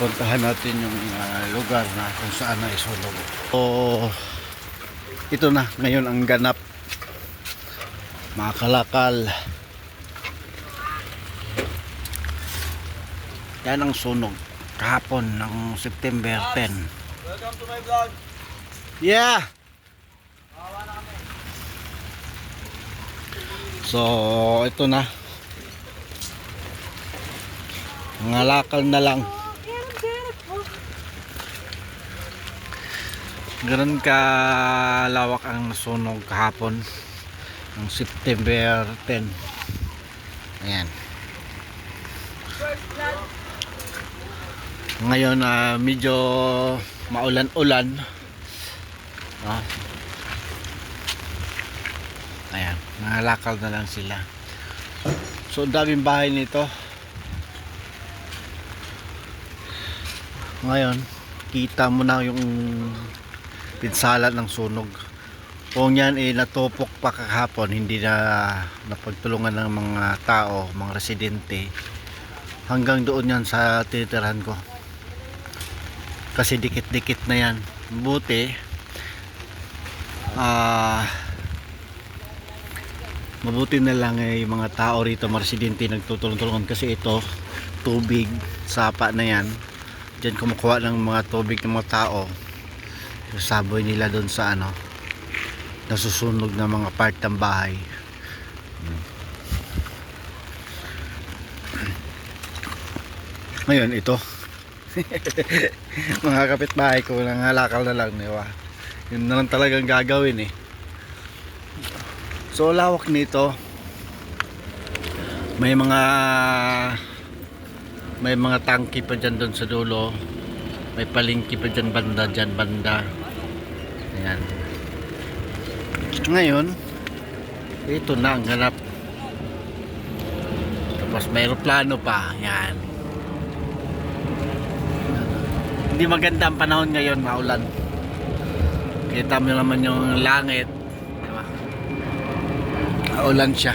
puntahan natin yung lugar na kung saan na isunog. So, ito na ngayon ang ganap, mga kalakal. Yan ang sunog kahapon ng September 10. Welcome to my vlog. Yeah. So, ito na. Mga lakal na lang. Ganun kalawak ang nasunog kahapon ng September 10. Ayan. Ngayon medyo maulan-ulan. Ayan, nangalakal na lang sila. So daming bahay nito. Ngayon kita mo na yung pinsala ng sunog. Kung yan natupok pa kahapon, hindi na napagtulungan ng mga tao, mga residente, hanggang doon yan sa titirahan ko. Kasi dikit-dikit na yan. Buti mabuti na lang yung mga tao rito, mga residente, nagtutulong-tulungan kasi ito tubig, sapa na yan. Diyan kumukuha ng mga tubig ng mga tao, saboy nila doon sa nasusunog na mga part ng bahay. Ngayon ito mga kapitbahay ko, nangalakal na lang, diba? Yun na lang talagang gagawin So lawak nito, may mga tangki pa dyan doon sa dulo, may palengke pa dyan banda. Ayan. Ngayon ito na ang ganap. Tapos may aeroplano pa. Yan. Hindi maganda ang panahon ngayon, maulan. Kita mo naman yung langit, diba? Maulan siya.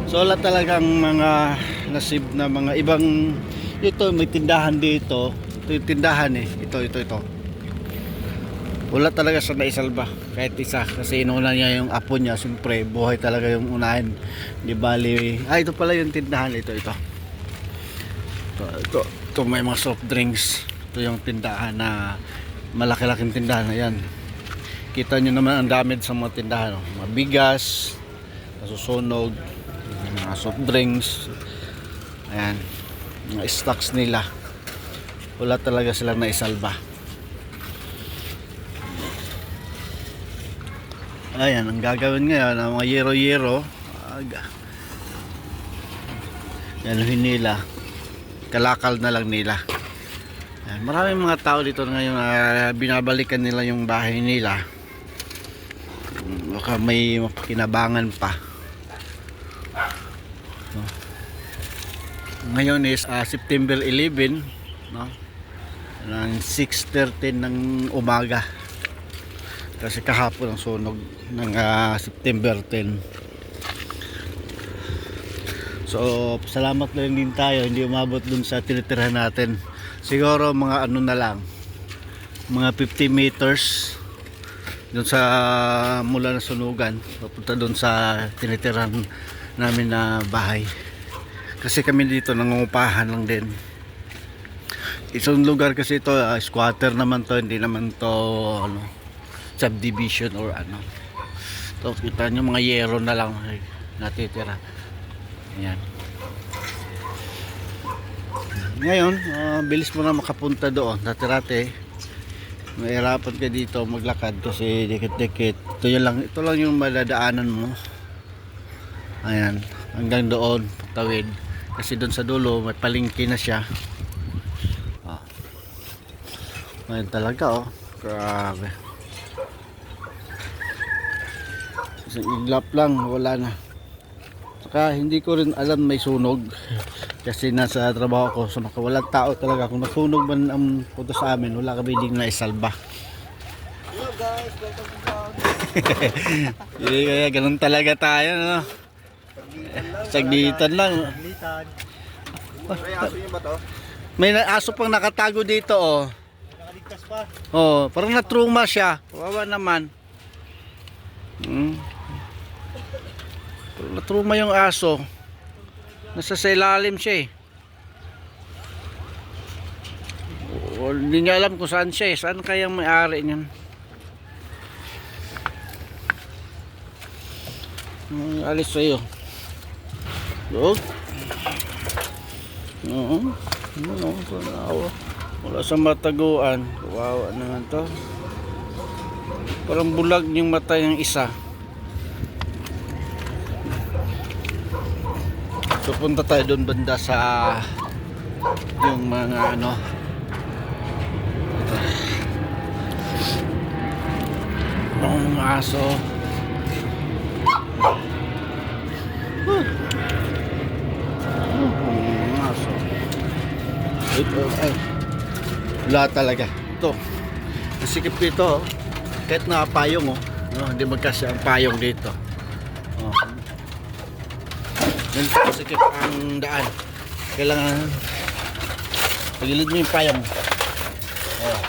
So wala talagang mga nasib na mga ibang. Ito may tindahan dito. Ito yung tindahan Ito. Wala talaga sa naisalba kahit isa, kasi inuuna niya yung apo niya. Siyempre buhay talaga yung unahin. Di bali. Ito pala yung tindahan. Ito may mga soft drinks. Ito yung tindahan na malaki-laking tindahan na yan. Kita nyo naman ang damage sa mga tindahan. Mga bigas, nasusunog, mga soft drinks. Ayan, mga stocks nila. Wala talaga silang naisalba. Ayan, ang gagawin ngayon ang mga yero-yero, ganuhin nila, kalakal na lang nila. Ayan, maraming mga tao dito ngayon binabalikan nila yung bahay nila. Baka may kinabangan pa. Ngayon is September 11, ng 6:13 ng umaga. Kasi kahapon ang sunog ng September 10. So salamat lang din tayo, hindi umabot dun sa tinitirahan natin. Siguro mga na lang, mga 50 meters dun sa mula na sunugan, papunta dun sa tinitirahan namin na bahay. Kasi kami dito nangungupahan lang din. Isang lugar kasi ito, squatter naman to, hindi naman to subdivision or So kita nyo mga yero na lang natitira. Ayan. Ngayon bilis mo na makapunta doon. Dati mahirapan ka dito maglakad kasi dikit-dikit. Ito lang yung madadaanan mo. Ayan, hanggang doon patawid. Kasi doon sa dulo may palengke na siya. Ngayon talaga grabe. Isang iglap lang, wala na. Saka hindi ko rin alam may sunog kasi nasa trabaho ko, so walang tao talaga. Kung nasunog man ang punta sa amin, wala kami ding naisalba. Hello guys, welcome to vlog. Kaya ganun talaga tayo, no? Saglitan lang. Saglitan. May aso yung ba to? May aso pang nakatago dito, oh. Nakaligtas pa. Oh, parang natruma siya. Kawawa naman. Parang natruma yung aso. Nasa sa ilalim siya eh. Oh, hindi niya alam kung saan siya eh. Saan kayang may-ari niyan? Alis sa'yo. Log. Oo. Wala sa mataguan. Kawawa naman to. Parang bulag yung mata ng isa. So punta tayo doon banda sa yung mga ano yung aso. Aso. Ito ay wala talaga. Ito. Masikip dito. Kahit nakapayong oh. Hindi magkasya ang payong dito. Oh. Ganito masikip ang daan. Kailangan pagilid mo yung payong. Oh.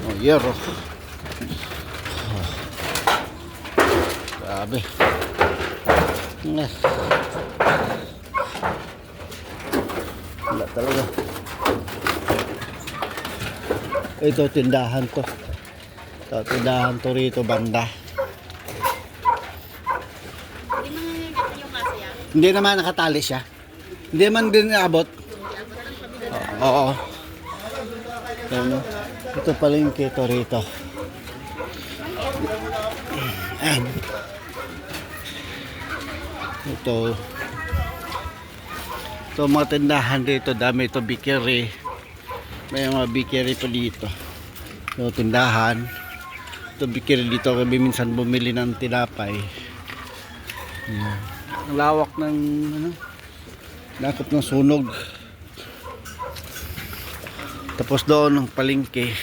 Oh, yero. Oh. Grabe. Wala talaga. Ito tindahan to. Ito tindahan to rito banda. Hindi naman nakatali siya. Hindi man din naabot. Oo. Ito palengke to rito. Ayan. Ito mga tindahan dito, dami ito bakery. May mga bakery pa dito. Ito tindahan. Ito bakery dito kami minsan bumili ng tinapay. Ayan. Ang lawak ng ano, lakot ng sunog. Tapos doon ng palengke.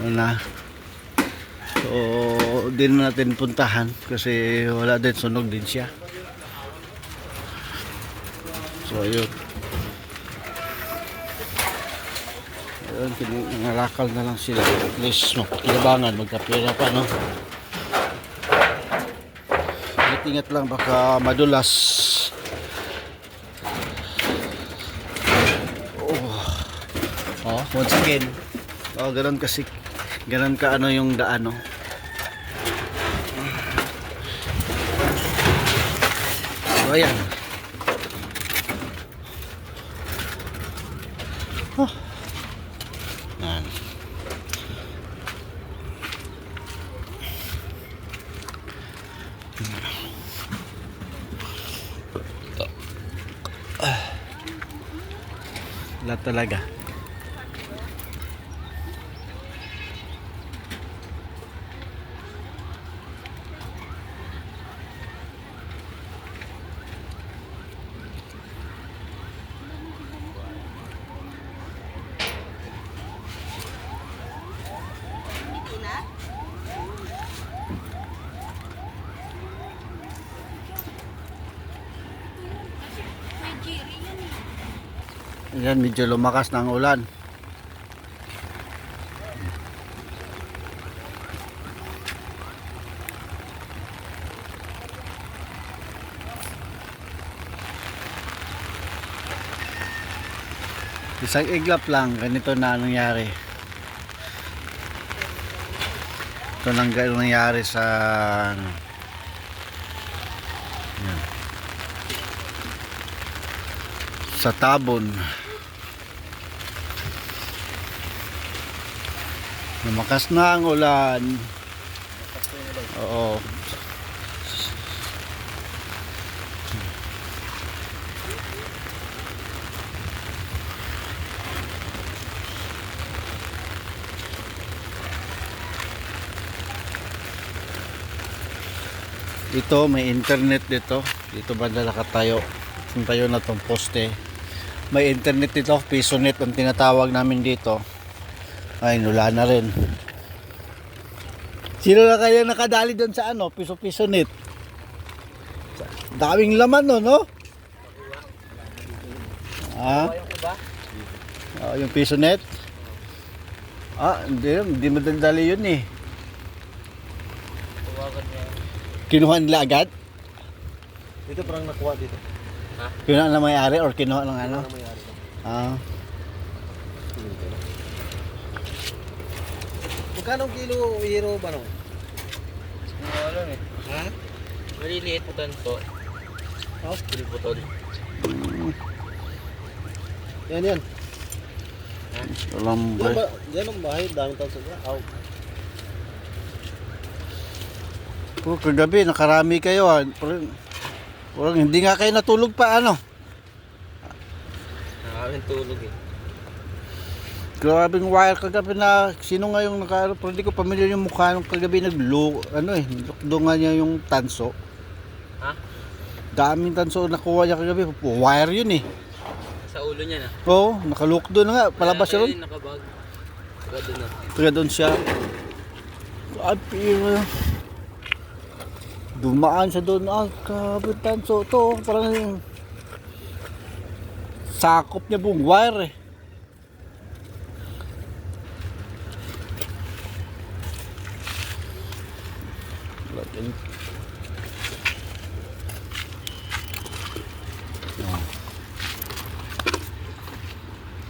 Ano na. So, din natin puntahan kasi wala din, sunog din siya. So, ayun. Ayun, nangalakal na lang sila. At least, kinabangan, magkapira pa, no? Ingat lang, baka madulas. Oh, once again. Oh, ganun kasi. Ganun ka ano yung daan, no? So, ayan. Oh. Ayan. Wala talaga. Ayan, medyo lumakas na ang ulan. Isang iglap lang, ganito na nangyari. Ito nang nangyari sa ano, yan, sa Tabon. Lumakas na ang ulan. Oo. Dito may internet dito. Dito banda nakatayo. Kung tayo na tong poste. May internet dito, Pisonet ang tinatawag namin dito. Ay, nula na rin. Sino na kaya nakadali doon sa ano, piso-piso net? Daming laman no, no? Ah, Yung iba? yung piso net? Hindi madali yun eh. Tawagan niya. Kinuha nila agad? Dito parang nakuha dito. Ha? Kinuha na may-ari or kinuha ng ano? Ano mayari ko? Ah, Magkano kilo hero ba nung? Wala eh. Ha? Maliliit po tanto. Oh, Piliputol. yan. walang Yan ang bahay, daming tao sa dyan. Aw. kagabi nakarami kayo ah. Parang hindi nga kayo natulog pa ano. Nakakawin tulog eh. Grabing wire kagabi na sino nga yung naka pero hindi ko pamilyar yung mukha nung kagabi nagdo nga niya yung tanso. Ha? Daming tanso nakuha niya kagabi. Wire yun eh. Sa ulo niya na. Oo, nakaluk doon nga. Palabas siya ron. Nakabag. Saka doon na. Kaya doon siya. Dumaan siya doon. Grabe tanso to. Parang sakop niya buong wire eh.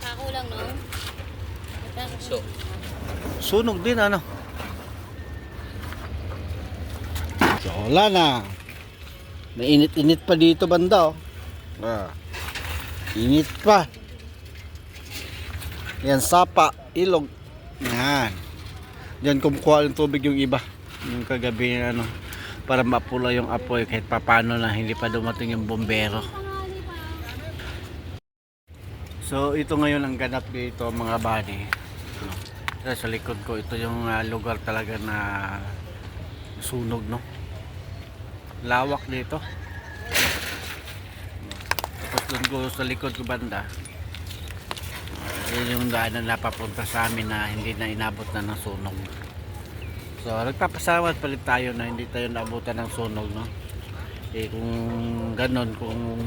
Kako lang, no? So, Sunog din ano. So wala na. Mainit-init pa dito banda oh. Init pa. Yan sapa, ilog. Yan. Diyan kumukuha ng tubig yung iba. Yung kagabi ano para mapula yung apoy kahit papano na hindi pa dumating yung bombero. So ito ngayon ang ganap dito mga buddy. Sa likod ko ito yung lugar talaga na sunog no. Lawak dito. Tapos doon ko sa likod ko banda. Yun yung daan na napapunta sa amin na hindi na inabot na ng sunog. So nagpapasalamat palit tayo na hindi tayo naabutan ng sunog no. Kung ganon, kung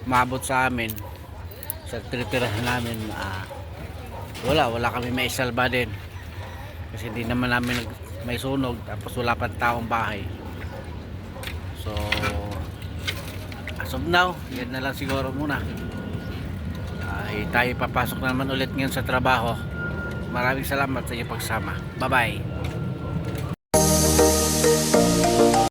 maabot sa amin sa titirahan namin wala kami may salba din kasi hindi naman namin may sunog tapos wala pang taong bahay. So as of now yan na lang siguro muna ay tayo papasok naman ulit ngayon sa trabaho. Maraming salamat sa inyong pagsama. Bye bye.